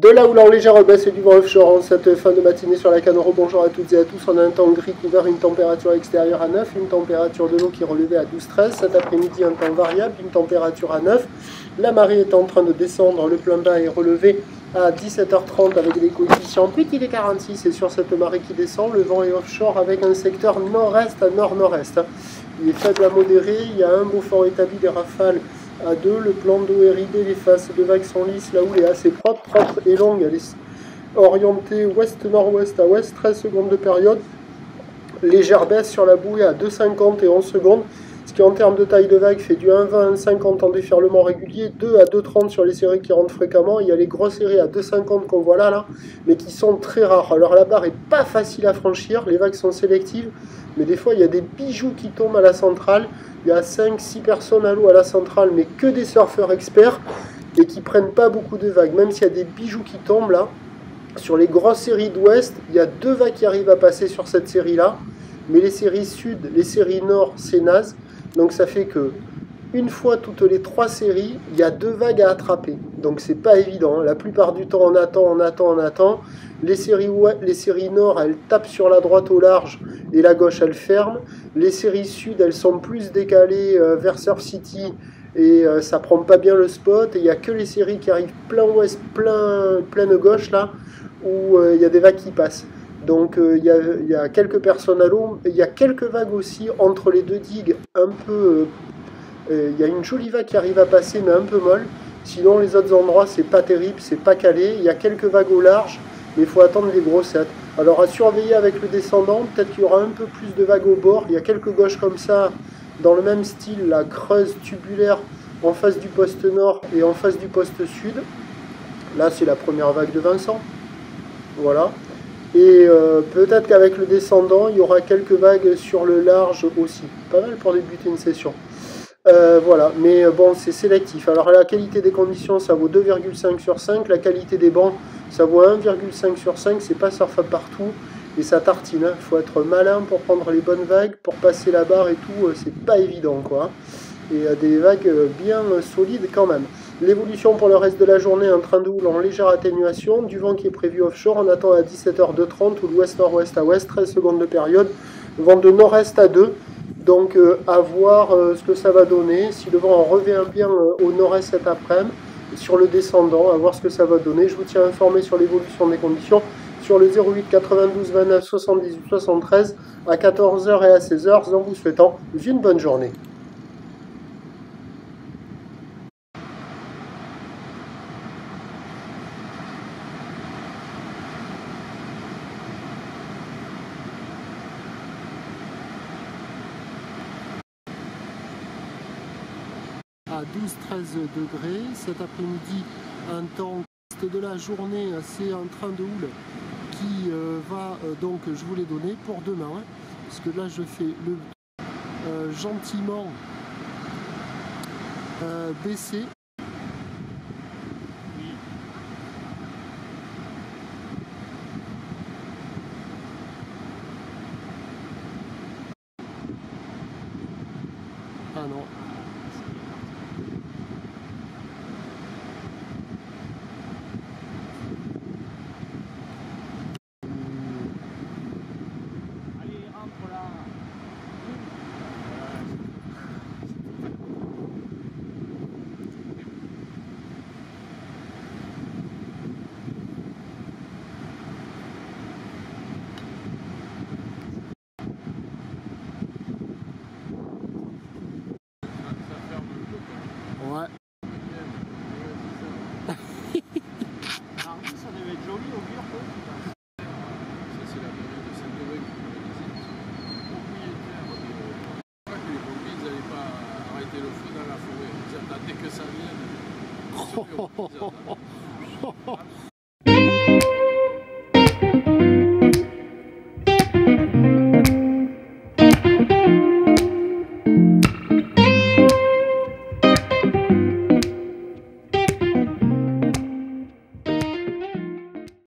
De la houle en légère baisse et du vent offshore en cette fin de matinée sur la Canoro. Bonjour à toutes et à tous. On a un temps gris couvert, une température extérieure à 9, une température de l'eau qui est relevée à 12-13. Cet après-midi, un temps variable, une température à 9. La marée est en train de descendre, le plein bas est relevé à 17h30 avec des coefficients petit des 46 et sur cette marée qui descend, le vent est offshore avec un secteur nord-est à nord-nord-est. Il est faible à modéré, il y a un beau fort établi des rafales à 2, le plan d'eau est ridé, les faces de vagues sont lisses, la houle est assez propre et longue, elle est orientée ouest-nord-ouest à ouest, 13 secondes de période, légère baisse sur la bouée à 2,50 et 11 secondes, ce qui en termes de taille de vague fait du 1,20 à 1,50 en déferlement régulier, 2 à 2,30 sur les séries qui rentrent fréquemment, il y a les grosses séries à 2,50 qu'on voit là, mais qui sont très rares, alors la barre est pas facile à franchir, les vagues sont sélectives, mais des fois il y a des bijoux qui tombent à la centrale. Il y a 5-6 personnes à l'eau à la centrale, mais que des surfeurs experts et qui prennent pas beaucoup de vagues. Même s'il y a des bijoux qui tombent là, sur les grosses séries d'ouest, il y a 2 vagues qui arrivent à passer sur cette série-là. Mais les séries sud, les séries nord, c'est naze. Donc ça fait que une fois toutes les 3 séries, il y a 2 vagues à attraper. Donc c'est pas évident. La plupart du temps, on attend. Les séries nord, elles tapent sur la droite au large et la gauche, elle ferme. Les séries sud, elles sont plus décalées vers Surf City et ça prend pas bien le spot. Et il n'y a que les séries qui arrivent plein ouest, pleine gauche là, où il y a des vagues qui passent. Donc il y a quelques personnes à l'eau. Il y a quelques vagues aussi entre les deux digues, un peu... Il y a une jolie vague qui arrive à passer, mais un peu molle. Sinon, les autres endroits, c'est pas terrible, c'est pas calé. Il y a quelques vagues au large, mais il faut attendre les grossettes. Alors, à surveiller avec le descendant, peut-être qu'il y aura un peu plus de vagues au bord. Il y a quelques gauches comme ça, dans le même style, la creuse tubulaire en face du poste nord et en face du poste sud. Là, c'est la première vague de Vincent. Voilà. Et peut-être qu'avec le descendant, il y aura quelques vagues sur le large aussi. Pas mal pour débuter une session. Voilà, mais bon, c'est sélectif. Alors la qualité des conditions, ça vaut 2,5 sur 5. La qualité des bancs, ça vaut 1,5 sur 5. C'est pas surfable partout. Et ça tartine. Il faut être malin pour prendre les bonnes vagues, pour passer la barre et tout. C'est pas évident, quoi. Et des vagues bien solides quand même. L'évolution pour le reste de la journée, un train de houle en légère atténuation. Du vent qui est prévu offshore. On attend à 17h30 ou l'ouest-nord-ouest à ouest, 13 secondes de période. Vent de nord-est à 2. Donc à voir ce que ça va donner, si le vent en revient bien au nord-est cet après-midi, sur le descendant, à voir ce que ça va donner. Je vous tiens informé sur l'évolution des conditions sur le 08 92 29 78 73 à 14h et à 16h, en vous souhaitant une bonne journée. À 12-13 degrés. Cet après-midi, un temps de la journée, c'est un train de houle qui va, donc je vous l'ai donné pour demain, hein, parce que là je fais le gentiment baisser. Ah non. Ouais. Ça devait être joli au mur, quoi. Ça, c'est la période de 5 degrés que les propriétaires pas que les pompiers n'allaient pas arrêter le feu dans la forêt. Ils attendaient que ça vienne.